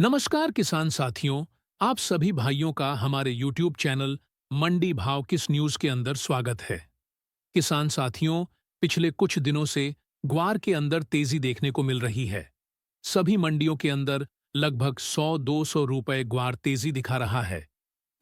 नमस्कार किसान साथियों, आप सभी भाइयों का हमारे YouTube चैनल मंडी भाव किस न्यूज़ के अंदर स्वागत है। किसान साथियों, पिछले कुछ दिनों से ग्वार के अंदर तेजी देखने को मिल रही है। सभी मंडियों के अंदर लगभग 100-200 रुपए ग्वार तेजी दिखा रहा है।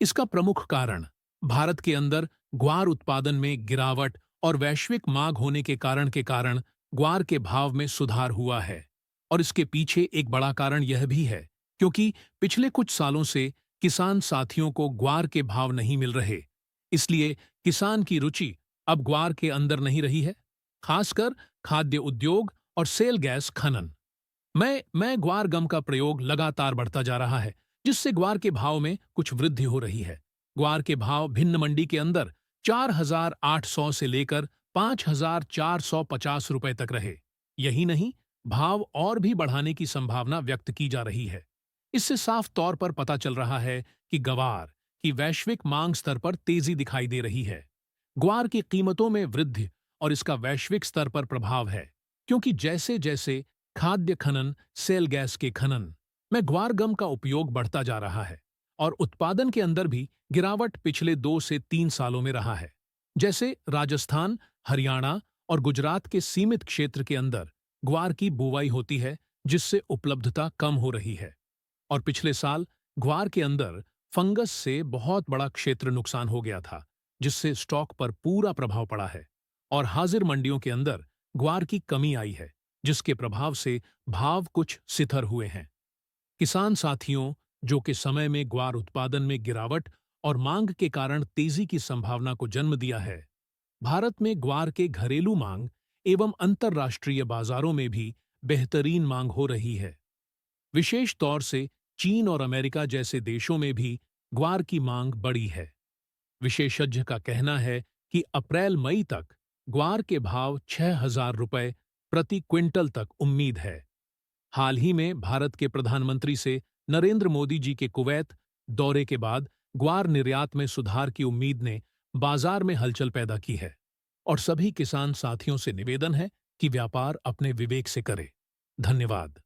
इसका प्रमुख कारण भारत के अंदर ग्वार उत्पादन में गिरावट और वैश्विक मांग होने के कारण ग्वार के भाव में सुधार हुआ है। और इसके पीछे एक बड़ा कारण यह भी है क्योंकि पिछले कुछ सालों से किसान साथियों को ग्वार के भाव नहीं मिल रहे। इसलिए किसान की रुचि अब ग्वार के अंदर नहीं रही है, खासकर खाद्य उद्योग और सेल गैस खनन। मैं ग्वार गम का प्रयोग लगातार बढ़ता जा रहा है, जिससे ग्वार के भाव में कुछ वृद्धि हो रही है। ग्वार के भाव भिन्न मंडी के अंदर 4,800 से लेकर 5,450 रुपए तक रहे। यही नहीं, भाव और भी बढ़ाने की संभावना व्यक्त की जा रही है। इससे साफ तौर पर पता चल रहा है कि ग्वार की वैश्विक मांग स्तर पर तेजी दिखाई दे रही है। ग्वार की कीमतों में वृद्धि और इसका वैश्विक स्तर पर प्रभाव है, क्योंकि जैसे जैसे खाद्य खनन, सेल गैस के खनन में ग्वार गम का उपयोग बढ़ता जा रहा है और उत्पादन के अंदर भी गिरावट पिछले 2 से 3 सालों में रहा है। जैसे राजस्थान, हरियाणा और गुजरात के सीमित क्षेत्र के अंदर ग्वार की बुवाई होती है, जिससे उपलब्धता कम हो रही है। और पिछले साल ग्वार के अंदर फंगस से बहुत बड़ा क्षेत्र नुकसान हो गया था, जिससे स्टॉक पर पूरा प्रभाव पड़ा है। और हाजिर मंडियों के अंदर ग्वार की कमी आई है, जिसके प्रभाव से भाव कुछ सिथर हुए हैं। किसान साथियों, जो कि समय में ग्वार उत्पादन में गिरावट और मांग के कारण तेजी की संभावना को जन्म दिया है, भारत में ग्वार के घरेलू मांग एवं अंतर्राष्ट्रीय बाजारों में भी बेहतरीन मांग हो रही है। विशेष तौर से चीन और अमेरिका जैसे देशों में भी ग्वार की मांग बढ़ी है। विशेषज्ञ का कहना है कि अप्रैल-मई तक ग्वार के भाव 6,000 रुपए प्रति क्विंटल तक उम्मीद है। हाल ही में भारत के प्रधानमंत्री से नरेंद्र मोदी जी के कुवैत दौरे के बाद ग्वार निर्यात में सुधार की उम्मीद ने बाजार में हलचल पैदा की है। और सभी किसान साथियों से निवेदन है कि व्यापार अपने विवेक से करे। धन्यवाद।